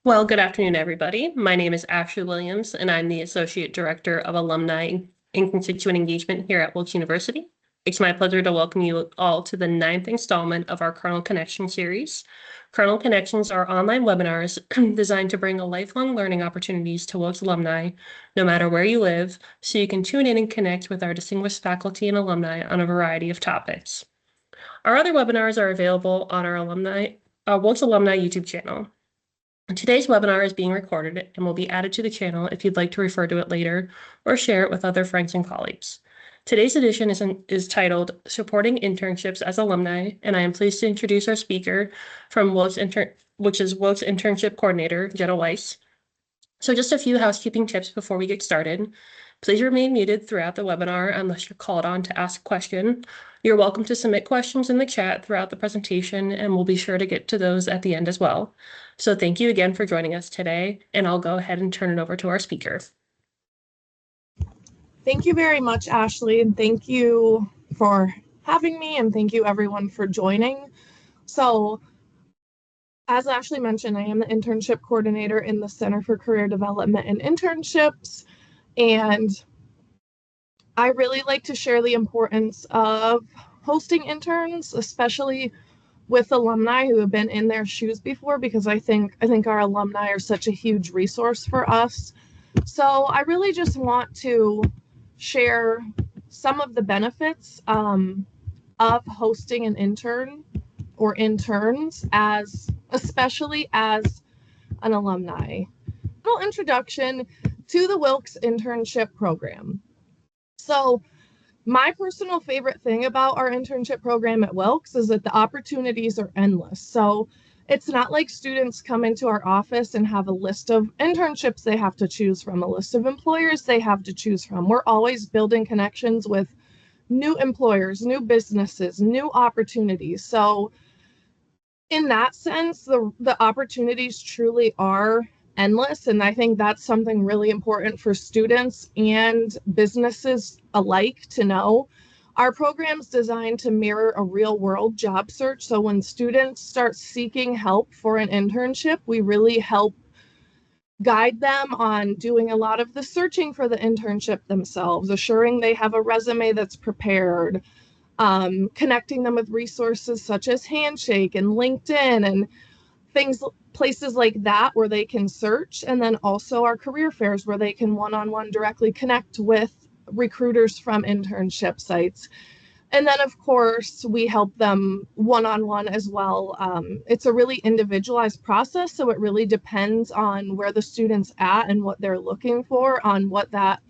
Well, good afternoon, everybody. My name is Ashley Williams, and I'm the Associate Director of Alumni and Constituent Engagement here at Wilkes University. It's my pleasure to welcome you all to the ninth installment of our Kernel Connection series. Kernel Connections are online webinars designed to bring a lifelong learning opportunities to Wilkes alumni, no matter where you live, so you can tune in and connect with our distinguished faculty and alumni on a variety of topics. Our other webinars are available on our Wilkes Alumni YouTube channel. Today's webinar is being recorded and will be added to the channel if you'd like to refer to it later or share it with other friends and colleagues. Today's edition is titled Supporting Internships as Alumni, and I am pleased to introduce our speaker from which is Wilkes Internship Coordinator, Jenna Weiss. So just a few housekeeping tips before we get started. Please remain muted throughout the webinar unless you're called on to ask a question. You're welcome to submit questions in the chat throughout the presentation, and we'll be sure to get to those at the end as well. So thank you again for joining us today, and I'll go ahead and turn it over to our speaker. Thank you very much, Ashley, and thank you for having me, and thank you everyone for joining. So, as Ashley mentioned, I am the internship coordinator in the Center for Career Development and Internships, and I really like to share the importance of hosting interns, especially with alumni who have been in their shoes before, because I think our alumni are such a huge resource for us. So I really just want to share some of the benefits of hosting an intern or interns, especially as an alumni. A little introduction to the Wilkes Internship Program. So my personal favorite thing about our internship program at Wilkes is that the opportunities are endless. So it's not like students come into our office and have a list of internships they have to choose from, a list of employers they have to choose from. We're always building connections with new employers, new businesses, new opportunities. So in that sense, the opportunities truly are endless. And I think that's something really important for students and businesses alike to know. Our program's designed to mirror a real world job search. So when students start seeking help for an internship, we really help guide them on doing a lot of the searching for the internship themselves, assuring they have a resume that's prepared, connecting them with resources such as Handshake and LinkedIn and places like that where they can search, and then also our career fairs where they can one-on-one directly connect with recruiters from internship sites. And then of course we help them one-on-one as well. It's a really individualized process, so it really depends on where the student's at and what they're looking for on what that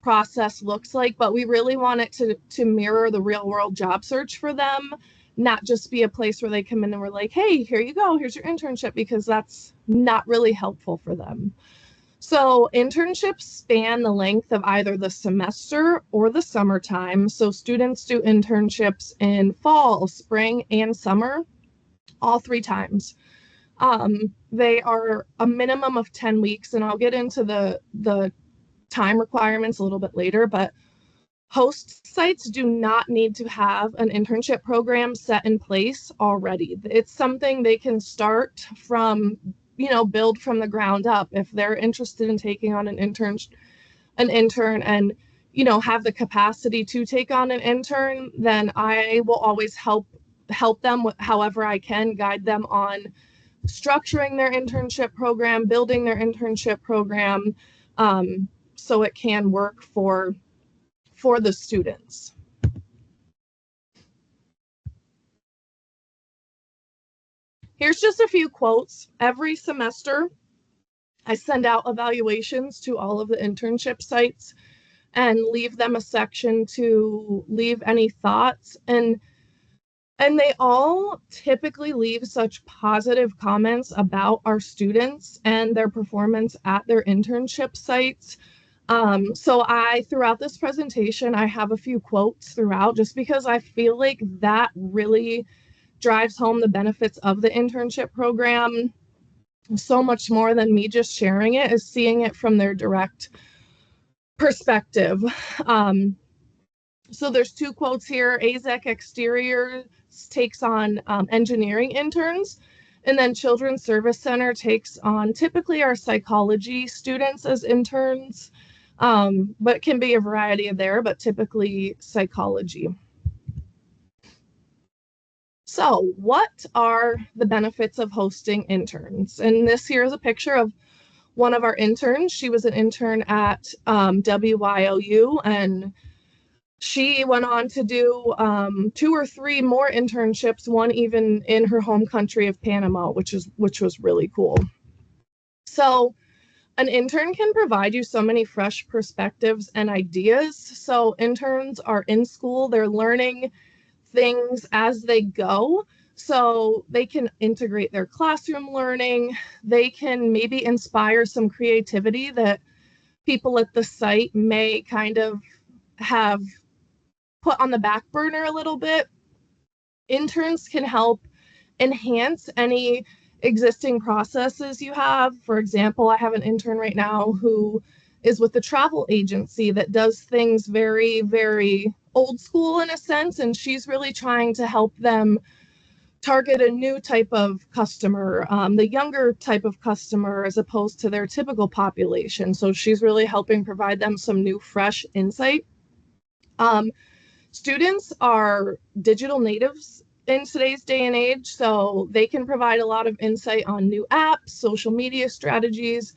process looks like, but we really want it to mirror the real world job search for them, not just be a place where they come in and we're like, hey, here you go, here's your internship, because that's not really helpful for them. So internships span the length of either the semester or the summertime. So students do internships in fall, spring, and summer, all 3 times. They are a minimum of 10 weeks, and I'll get into the time requirements a little bit later, but host sites do not need to have an internship program set in place already. It's something they can start from, build from the ground up. If they're interested in taking on an intern and, have the capacity to take on an intern, then I will always help them however I can, guide them on structuring their internship program, building their internship program, so it can work for the students. Here's just a few quotes. Every semester, I send out evaluations to all of the internship sites and leave them a section to leave any thoughts. And they all typically leave such positive comments about our students and their performance at their internship sites. So throughout this presentation, I have a few quotes throughout, just because I feel like that really drives home the benefits of the internship program so much more than me just sharing it, is seeing it from their direct perspective. So there's 2 quotes here. AZEK Exteriors takes on engineering interns, And then Children's Service Center takes on typically our psychology students as interns, but can be a variety of there, but typically psychology. So what are the benefits of hosting interns? And this here is a picture of one of our interns. She was an intern at WYOU, and she went on to do 2 or 3 more internships, one even in her home country of Panama, which was really cool. So an intern can provide you so many fresh perspectives and ideas. So interns are in school, they're learning things as they go. So they can integrate their classroom learning. They can maybe inspire some creativity that people at the site may kind of have put on the back burner a little bit. Interns can help enhance any existing processes you have. For example, I have an intern right now who is with the travel agency that does things very, very old school in a sense, and she's really trying to help them target a new type of customer, the younger type of customer as opposed to their typical population. So she's really helping provide them some new, fresh insight. Students are digital natives in today's day and age, so they can provide a lot of insight on new apps, social media strategies,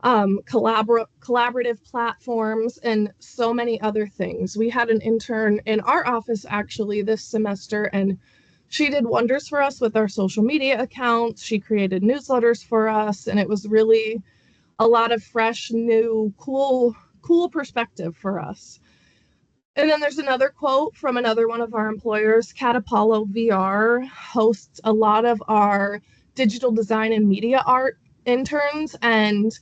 collaborative platforms, and so many other things. We had an intern in our office actually this semester, and she did wonders for us with our social media accounts. She created newsletters for us, and it was really a lot of fresh, new, cool perspective for us. And then there's another quote from another one of our employers. Catapalo VR hosts a lot of our digital design and media art interns, and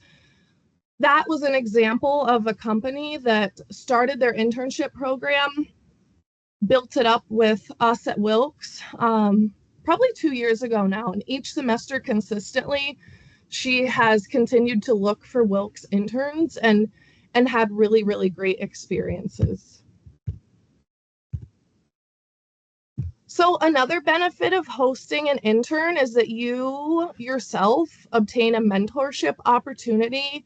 that was an example of a company that started their internship program, built it up with us at Wilkes probably 2 years ago now, and each semester consistently she has continued to look for Wilkes interns and had really, really great experiences. So another benefit of hosting an intern is that you yourself obtain a mentorship opportunity.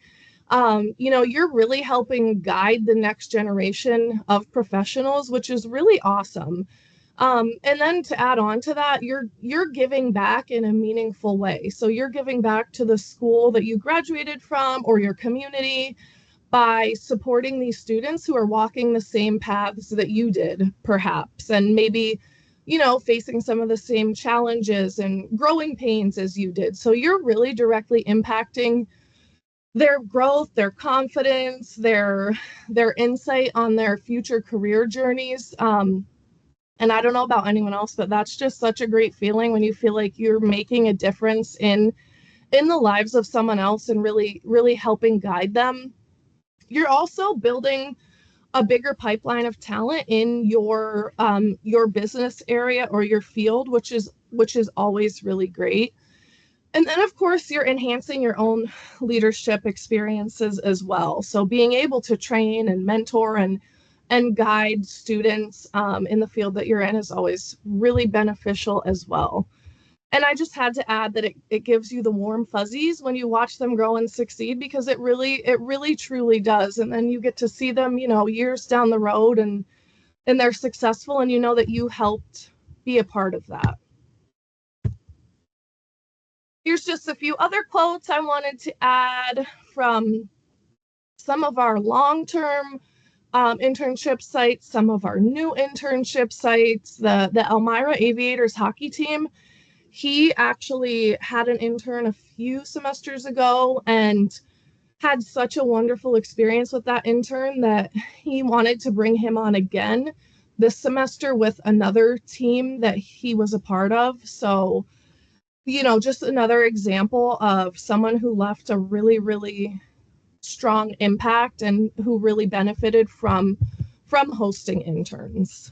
You're really helping guide the next generation of professionals, which is really awesome. And then to add on to that, you're giving back in a meaningful way. So you're giving back to the school that you graduated from or your community by supporting these students who are walking the same paths that you did, perhaps, and maybe facing some of the same challenges and growing pains as you did. So you're really directly impacting their growth, their confidence, their insight on their future career journeys. And I don't know about anyone else, but that's just such a great feeling when you feel like you're making a difference in the lives of someone else and really, really helping guide them. You're also building a bigger pipeline of talent in your business area or your field, which is always really great. And then of course you're enhancing your own leadership experiences as well. So being able to train and mentor and guide students in the field that you're in is always really beneficial as well. And I just had to add that it gives you the warm fuzzies when you watch them grow and succeed, because it really truly does. And then you get to see them, years down the road and they're successful, and you know that you helped be a part of that. Here's just a few other quotes I wanted to add from some of our long-term internship sites, some of our new internship sites. The Elmira Aviators hockey team, he actually had an intern a few semesters ago and had such a wonderful experience with that intern that he wanted to bring him on again this semester with another team that he was a part of. So, just another example of someone who left a really, really strong impact and who really benefited from hosting interns.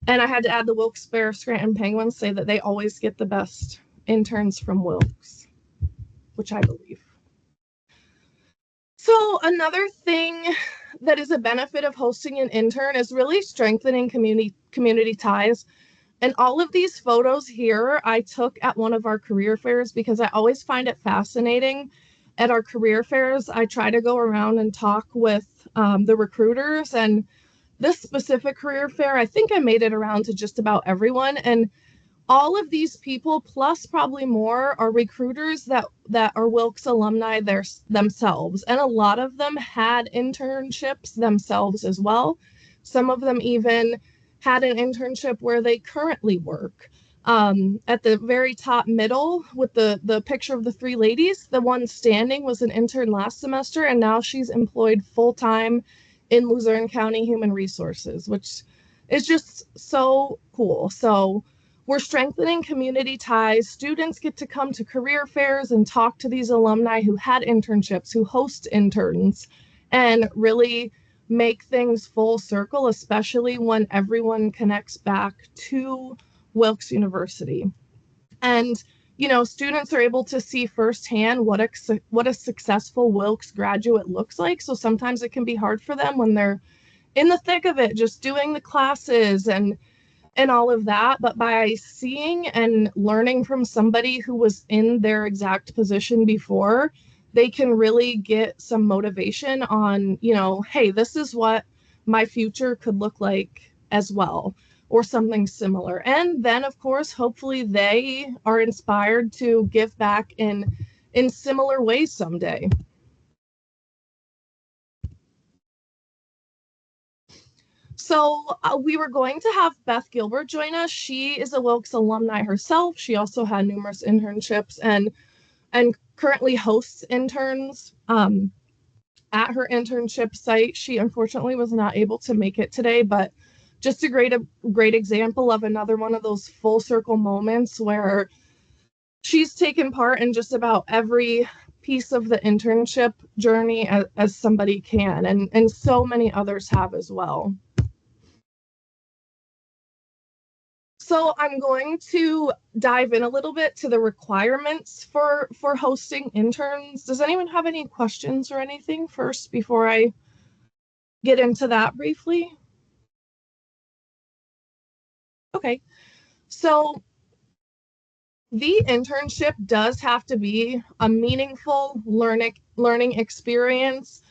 And I had to add the Wilkes-Barre Scranton Penguins say that they always get the best interns from Wilkes, which I believe. So another thing that is a benefit of hosting an intern is really strengthening community ties. And all of these photos here I took at one of our career fairs because I always find it fascinating. At our career fairs, I try to go around and talk with the recruiters. And this specific career fair, I think I made it around to just about everyone. And all of these people, plus probably more, are recruiters that are Wilkes alumni themselves. And a lot of them had internships themselves as well. Some of them even had an internship where they currently work. At the very top middle with the picture of the three ladies, the one standing was an intern last semester, and now she's employed full-time in Luzerne County Human Resources, which is just so cool. So we're strengthening community ties. Students get to come to career fairs and talk to these alumni who had internships, who host interns, and really make things full circle, especially when everyone connects back to Wilkes University. And, you know, students are able to see firsthand what a successful Wilkes graduate looks like. So sometimes it can be hard for them when they're in the thick of it, just doing the classes and all of that. But by seeing and learning from somebody who was in their exact position before, they can really get some motivation on, you know, hey, this is what my future could look like as well, or something similar. And then, of course, hopefully they are inspired to give back in similar ways someday. So we were going to have Beth Gilbert join us. She is a Wilkes alumni herself. She also had numerous internships and currently hosts interns at her internship site. She unfortunately was not able to make it today, but just a great example of another one of those full circle moments where she's taken part in just about every piece of the internship journey as somebody can, and so many others have as well. So I'm going to dive in a little bit to the requirements for hosting interns. Does anyone have any questions or anything first before I get into that briefly? Okay, so the internship does have to be a meaningful learning experience,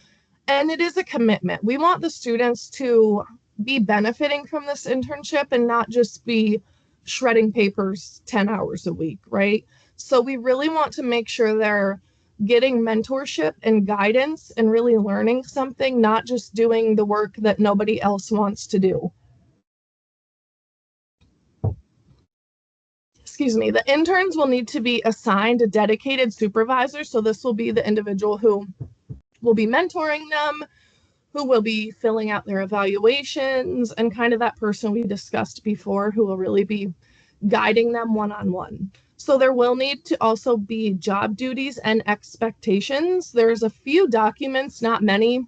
and it is a commitment. We want the students to be benefiting from this internship and not just be shredding papers 10 hours a week, right? So we really want to make sure they're getting mentorship and guidance and really learning something, not just doing the work that nobody else wants to do. Excuse me, the interns will need to be assigned a dedicated supervisor. So this will be the individual who will be mentoring them, who will be filling out their evaluations, and kind of that person we discussed before who will really be guiding them one-on-one. So there will need to also be job duties and expectations. There's a few documents, not many,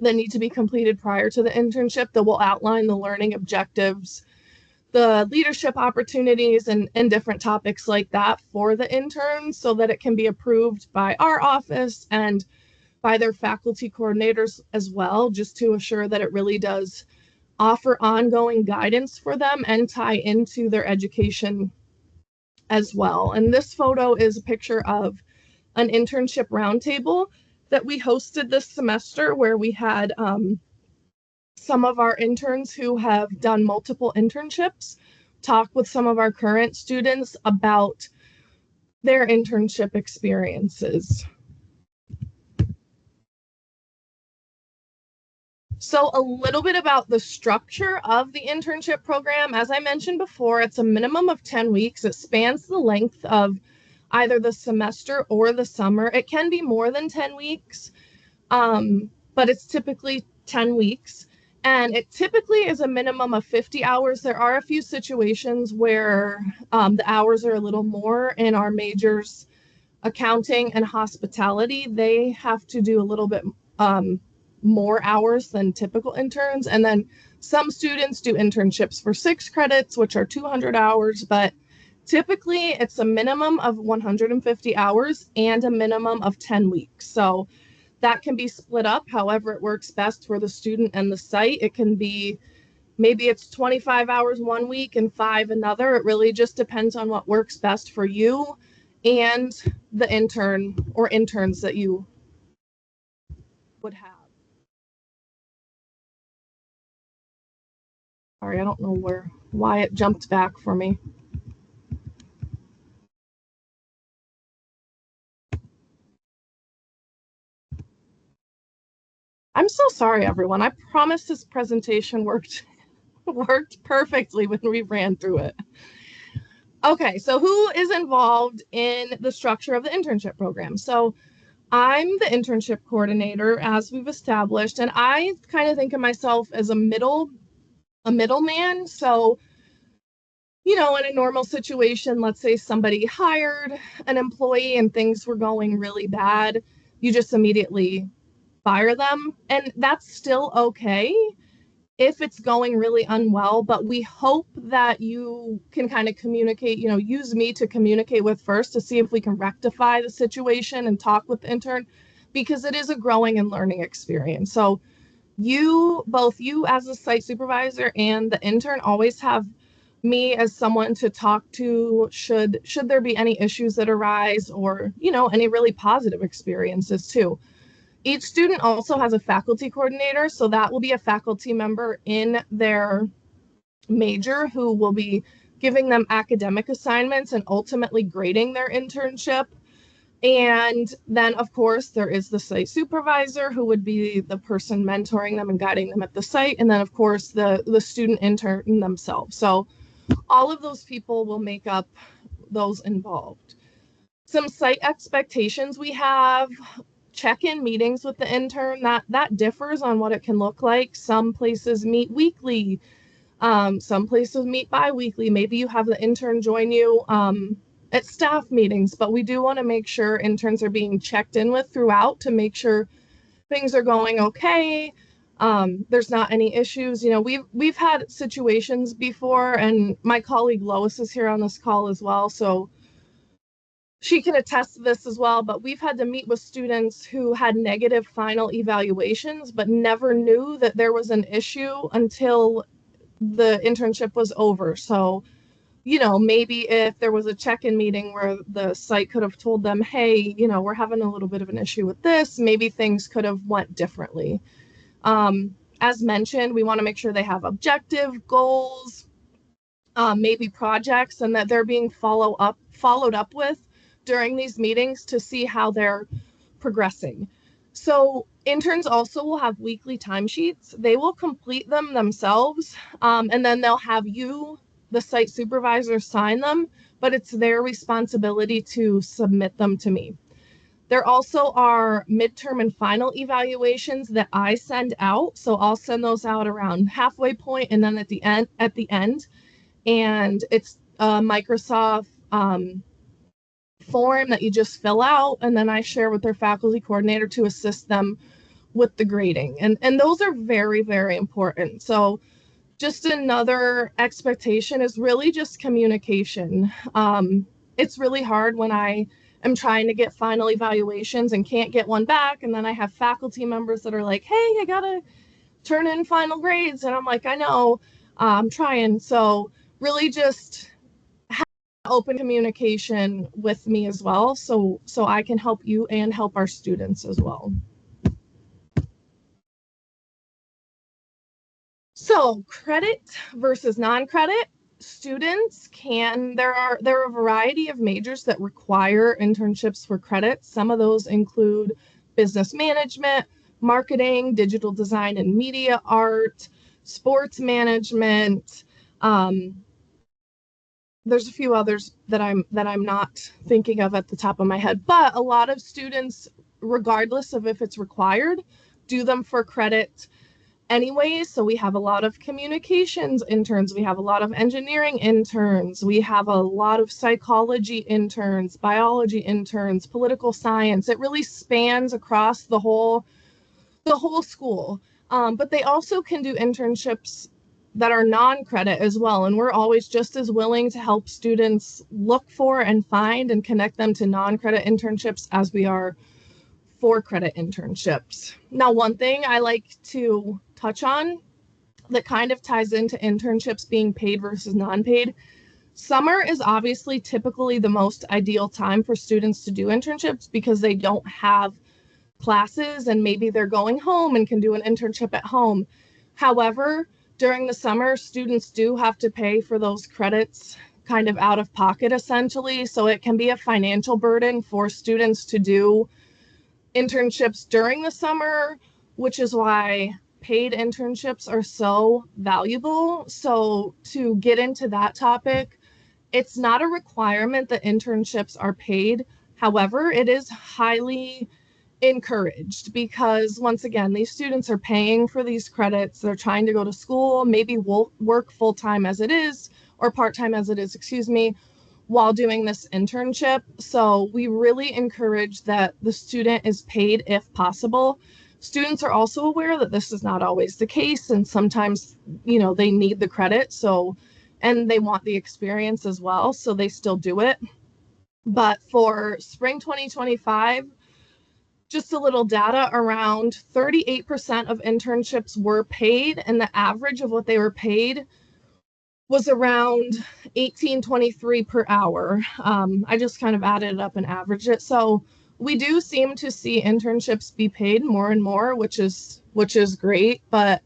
that need to be completed prior to the internship that will outline the learning objectives, the leadership opportunities, and different topics like that for the interns so that it can be approved by our office and by their faculty coordinators as well, just to assure that it really does offer ongoing guidance for them and tie into their education as well. And this photo is a picture of an internship roundtable that we hosted this semester where we had some of our interns who have done multiple internships talk with some of our current students about their internship experiences. So a little bit about the structure of the internship program. As I mentioned before, it's a minimum of 10 weeks. It spans the length of either the semester or the summer. It can be more than 10 weeks, but it's typically 10 weeks. And it typically is a minimum of 50 hours. There are a few situations where the hours are a little more. In our majors, accounting and hospitality, they have to do a little bit more hours than typical interns. And then some students do internships for 6 credits, which are 200 hours, but typically it's a minimum of 150 hours and a minimum of 10 weeks. So that can be split up however it works best for the student and the site. It can be Maybe it's 25 hours one week and 5 another. It really just depends on what works best for you and the intern or interns that you would have. Sorry, I don't know why it jumped back for me. I'm so sorry, everyone. I promise this presentation worked perfectly when we ran through it. Okay, so who is involved in the structure of the internship program? So I'm the internship coordinator, as we've established, and I kind of think of myself as a middleman. So, in a normal situation, let's say somebody hired an employee and things were going really bad, you just immediately fire them, and that's still okay if it's going really unwell, but we hope that you can kind of communicate, use me to communicate with first to see if we can rectify the situation and talk with the intern, because it is a growing and learning experience. So both you as a site supervisor and the intern always have me as someone to talk to should there be any issues that arise, or any really positive experiences too. Each student also has a faculty coordinator, so that will be a faculty member in their major who will be giving them academic assignments and ultimately grading their internship. And then, of course, there is the site supervisor who would be the person mentoring them and guiding them at the site. And then, of course, the student intern themselves. So all of those people will make up those involved. Some site expectations we have: check-in meetings with the intern. That differs on what it can look like. Some places meet weekly. Some places meet bi-weekly. Maybe you have the intern join you at staff meetings, but we do want to make sure interns are being checked in with throughout to make sure things are going okay. There's not any issues. We've had situations before, and my colleague Lois is here on this call as well, so she can attest to this as well, but we've had to meet with students who had negative final evaluations, but never knew that there was an issue until the internship was over. So, maybe if there was a check-in meeting where the site could have told them, hey, we're having a little bit of an issue with this, maybe things could have went differently. As mentioned, we want to make sure they have objective goals, maybe projects, and that they're being followed up with during these meetings to see how they're progressing. So interns also will have weekly timesheets. They will complete them themselves, and then they'll have you, the site supervisor, sign them, but it's their responsibility to submit them to me. There also are midterm and final evaluations that I send out. So I'll send those out around halfway point and then at the end. And it's a Microsoft form that you just fill out, and then I share with their faculty coordinator to assist them with the grading. And those are very, very important. So just another expectation is really just communication. It's really hard when I am trying to get final evaluations and can't get one back, and then I have faculty members that are like, hey, I gotta turn in final grades, and I'm like, I know, I'm trying. So really just have open communication with me as well, so I can help you and help our students as well. So credit versus non-credit. Students there are a variety of majors that require internships for credit. Some of those include business management, marketing, digital design and media art, sports management. There's a few others that I'm not thinking of at the top of my head, but a lot of students, regardless of if it's required, do them for credit anyways. So we have a lot of communications interns, we have a lot of engineering interns, we have a lot of psychology interns, biology interns, political science. It really spans across the whole school. But they also can do internships that are non-credit as well, and we're always just as willing to help students look for and find and connect them to non-credit internships as we are for credit internships. Now, one thing I like to touch on, that kind of ties into internships being paid versus non-paid. Summer is obviously typically the most ideal time for students to do internships because they don't have classes and maybe they're going home and can do an internship at home. However, during the summer, students do have to pay for those credits kind of out of pocket essentially. So it can be a financial burden for students to do internships during the summer, which is why paid internships are so valuable. So to get into that topic, it's not a requirement that internships are paid. However, it is highly encouraged because once again, these students are paying for these credits. They're trying to go to school, maybe work full-time as it is, or part-time as it is, excuse me, while doing this internship. So we really encourage that the student is paid if possible. Students are also aware that this is not always the case, and sometimes, they need the credit, and they want the experience as well, so they still do it. But for spring 2025, just a little data, around 38% of internships were paid, and the average of what they were paid was around $18.23 per hour. I just kind of added it up and averaged it. So we do seem to see internships be paid more and more, which is great, but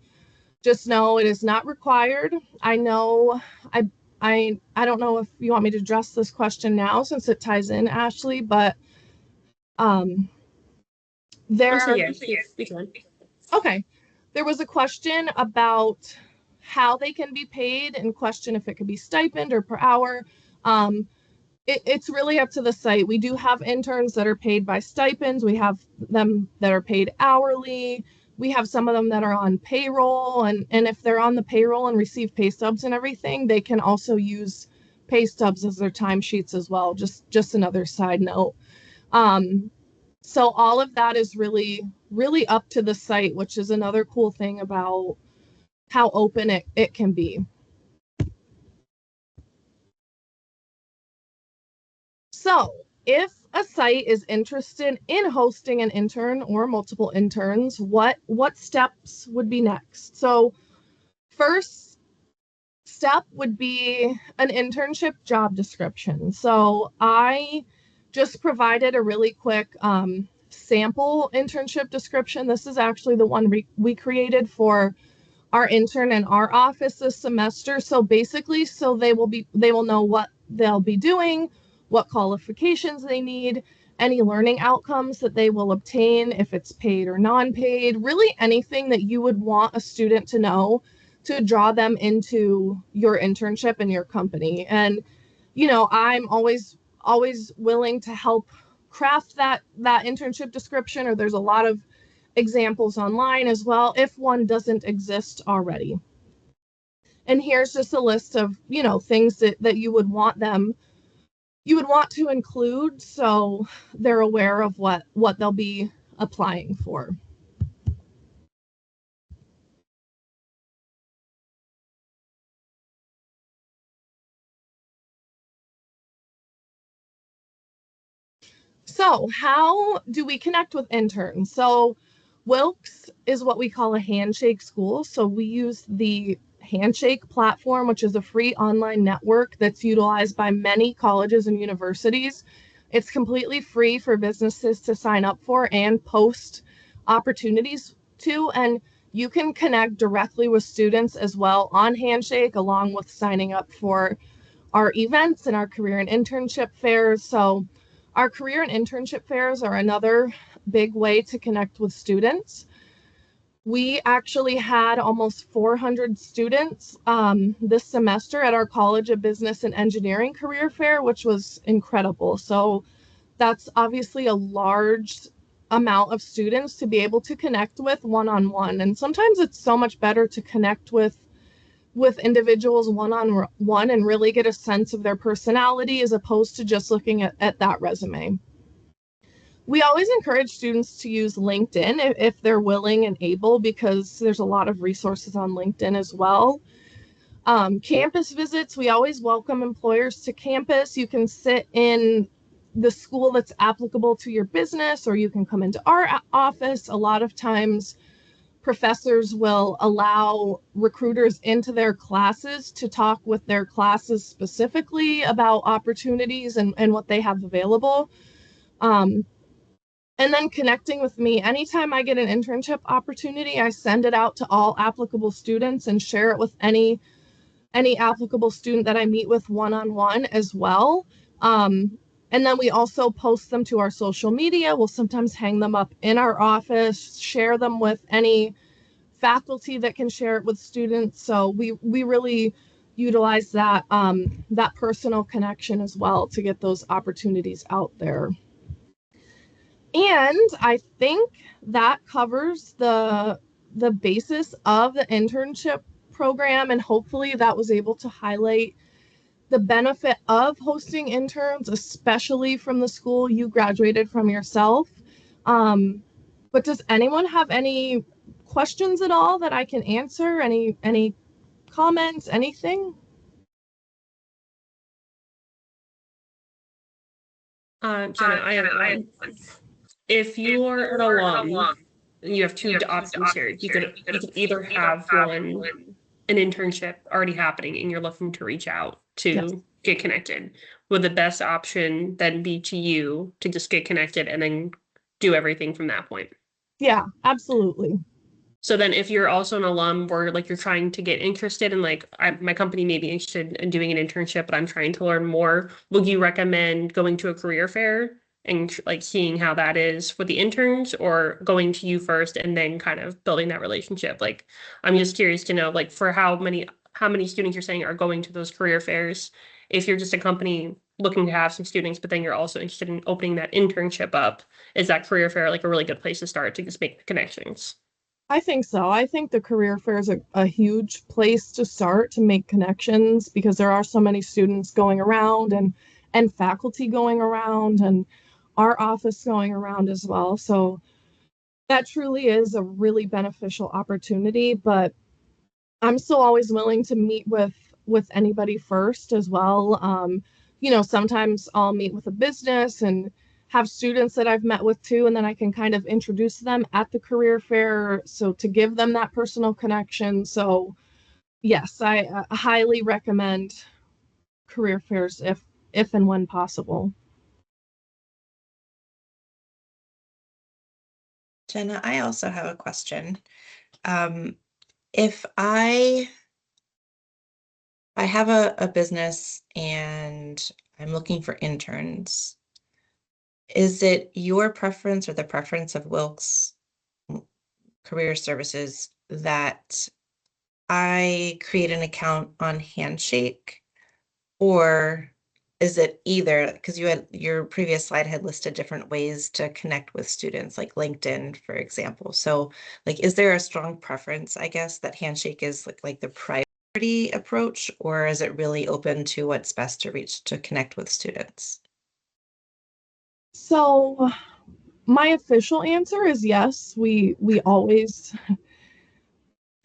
just know it is not required. I know I don't know if you want me to address this question now since it ties in, Ashley, but Yes, we can. Okay. There was a question about how they can be paid and question if it could be stipend or per hour. It's really up to the site. We do have interns that are paid by stipends. We have them that are paid hourly. We have some of them that are on payroll. And if they're on the payroll and receive pay stubs and everything, they can also use pay stubs as their timesheets as well. Just another side note. So all of that is really, really up to the site, which is another cool thing about how open it can be. So if a site is interested in hosting an intern or multiple interns, what steps would be next? So first step would be an internship job description. So I just provided a really quick sample internship description. This is actually the one we created for our intern in our office this semester. So basically, they will know what they'll be doing, what qualifications they need, any learning outcomes that they will obtain, if it's paid or non-paid, really anything that you would want a student to know to draw them into your internship and your company. And, I'm always willing to help craft that internship description, or there's a lot of examples online as well if one doesn't exist already. And here's just a list of, things that you would want to include so they're aware of what they'll be applying for. So how do we connect with interns? So Wilkes is what we call a handshake school. So we use the Handshake platform, which is a free online network that's utilized by many colleges and universities. It's completely free for businesses to sign up for and post opportunities to, and you can connect directly with students as well on Handshake, along with signing up for our events and our career and internship fairs. So our career and internship fairs are another big way to connect with students. We actually had almost 400 students this semester at our College of Business and Engineering career fair, which was incredible. So that's obviously a large amount of students to be able to connect with one-on-one. And sometimes it's so much better to connect with individuals one-on-one and really get a sense of their personality as opposed to just looking at that resume. We always encourage students to use LinkedIn if they're willing and able, because there's a lot of resources on LinkedIn as well. Campus visits, we always welcome employers to campus. You can sit in the school that's applicable to your business, or you can come into our office. A lot of times professors will allow recruiters into their classes to talk with their classes specifically about opportunities and what they have available. And then connecting with me. Anytime I get an internship opportunity, I send it out to all applicable students and share it with any applicable student that I meet with one-on-one as well. And then we also post them to our social media. We'll sometimes hang them up in our office, share them with any faculty that can share it with students. So we really utilize that that personal connection as well to get those opportunities out there. And I think that covers the basis of the internship program, and hopefully that was able to highlight the benefit of hosting interns, especially from the school you graduated from yourself. But does anyone have any questions at all that I can answer? Any comments, anything? Jenna, I have one. If you're an alum, you have two options here. You could either have an internship already happening and you're looking to reach out Yes. to get connected. Would the best option then be to you to just get connected and then do everything from that point? Yeah, absolutely. So then if you're also an alum where like you're trying to get interested in like my company may be interested in doing an internship, but I'm trying to learn more, would you recommend going to a career fair and like seeing how that is with the interns, or going to you first and then kind of building that relationship? Like I'm just curious to know like for how many students you're saying are going to those career fairs. If you're just a company looking to have some students, but then you're also interested in opening that internship up, is that career fair like a really good place to start to just make the connections? I think so. I think the career fair is a huge place to start to make connections because there are so many students going around and faculty going around and our office going around as well. So that truly is a really beneficial opportunity, but I'm still always willing to meet with anybody first as well. Sometimes I'll meet with a business and have students that I've met with too, and then I can kind of introduce them at the career fair, so to give them that personal connection. So yes, I highly recommend career fairs if and when possible. Jenna, I also have a question. If I have a business and I'm looking for interns, is it your preference or the preference of Wilkes Career Services that I create an account on Handshake? Or is it either, because your previous slide had listed different ways to connect with students, like LinkedIn, for example. So like, is there a strong preference, I guess, that Handshake is like the priority approach, or is it really open to what's best to reach to connect with students? So my official answer is yes. We always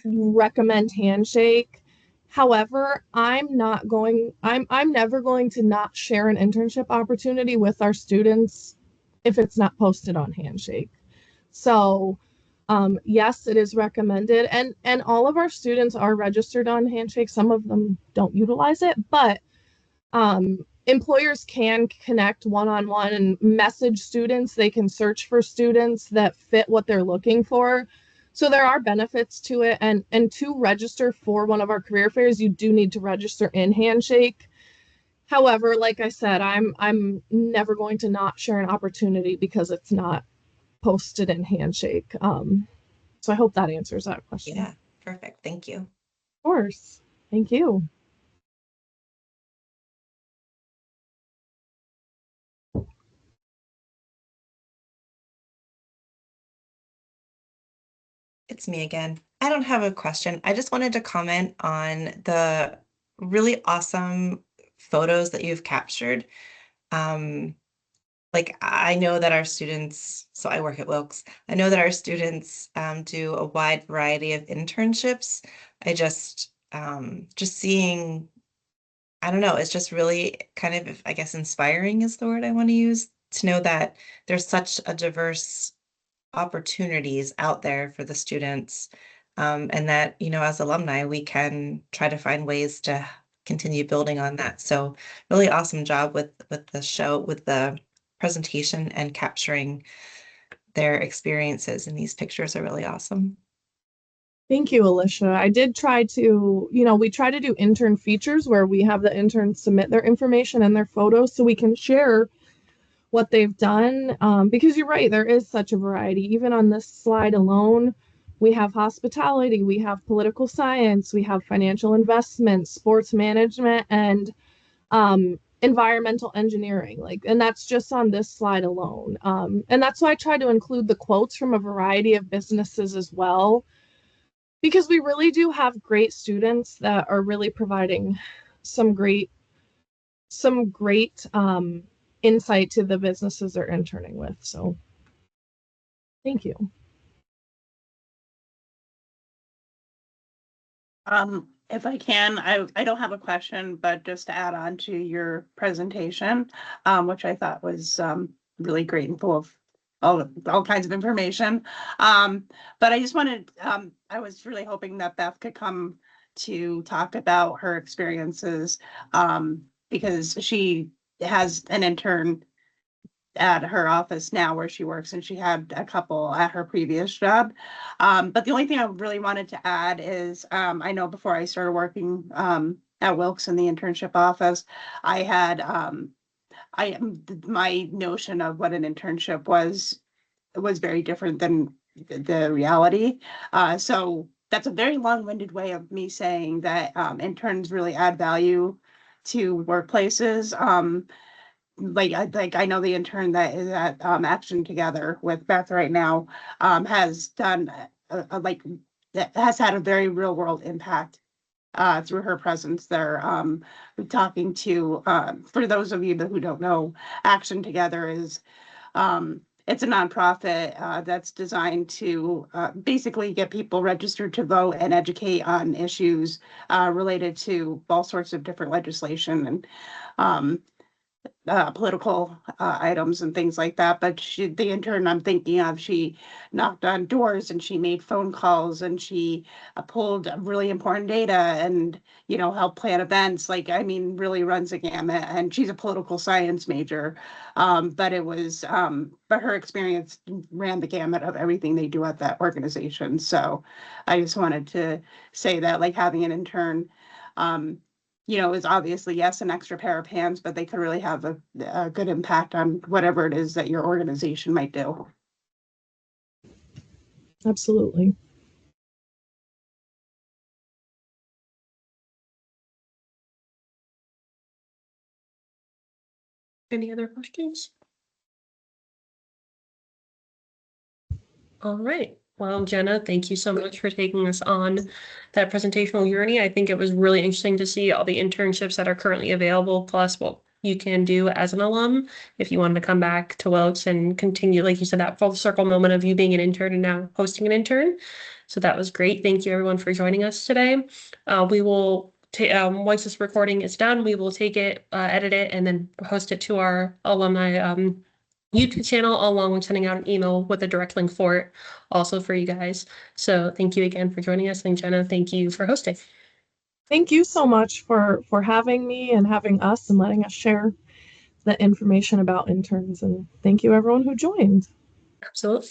recommend Handshake. However, I'm never going to not share an internship opportunity with our students if it's not posted on Handshake. So yes, it is recommended, and all of our students are registered on Handshake. Some of them don't utilize it, but employers can connect one-on-one and message students. They can search for students that fit what they're looking for. So there are benefits to it. And to register for one of our career fairs, you do need to register in Handshake. However, like I said, I'm never going to not share an opportunity because it's not posted in Handshake. So I hope that answers that question. Yeah, perfect. Thank you. Of course. Thank you. It's me again. I don't have a question. I just wanted to comment on the really awesome photos that you've captured. Like I know that our students, so I work at Wilkes, I know that our students do a wide variety of internships. I just seeing, I don't know, it's just really kind of, I guess, inspiring is the word I want to use, to know that there's such a diverse opportunities out there for the students. And that, as alumni, we can try to find ways to continue building on that. So really awesome job with the show, with the presentation and capturing their experiences. And these pictures are really awesome. Thank you, Alicia. I did try to, we try to do intern features where we have the interns submit their information and their photos so we can share what they've done. Because you're right, there is such a variety. Even on this slide alone, we have hospitality, we have political science, we have financial investment, sports management, and environmental engineering. And that's just on this slide alone. And that's why I try to include the quotes from a variety of businesses as well, because we really do have great students that are really providing some great insight to the businesses they're interning with. So thank you. If I can, I don't have a question, but just to add on to your presentation, which I thought was really great and full of all kinds of information. But I just wanted, I was really hoping that Beth could come to talk about her experiences, because she has an intern at her office now where she works, and she had a couple at her previous job. But the only thing I really wanted to add is, I know before I started working at Wilkes in the internship office, I had my notion of what an internship was very different than the reality. So that's a very long-winded way of me saying that interns really add value to workplaces. I know the intern that is at Action Together with Beth right now has done that has had a very real world impact through her presence there. Talking to for those of you who don't know, Action Together is it's a nonprofit that's designed to basically get people registered to vote and educate on issues related to all sorts of different legislation and political items and things like that. But the intern I'm thinking of, she knocked on doors and she made phone calls and she pulled really important data and, helped plan events. Really runs a gamut. And she's a political science major. But her experience ran the gamut of everything they do at that organization. So I just wanted to say that, having an intern, is obviously, yes, an extra pair of hands, but they could really have a good impact on whatever it is that your organization might do. Absolutely. Any other questions? All right. Well, Jenna, thank you so much for taking us on that presentational journey. I think it was really interesting to see all the internships that are currently available, plus what you can do as an alum if you wanted to come back to Wilkes and continue, like you said, that full circle moment of you being an intern and now hosting an intern. So that was great. Thank you everyone for joining us today. We will once this recording is done, we will take it, edit it, and then post it to our alumni YouTube channel, along with sending out an email with a direct link for it also for you guys. So thank you again for joining us. And Jenna, thank you for hosting. Thank you so much for having me and having us and letting us share the information about interns. And thank you everyone who joined. Absolutely.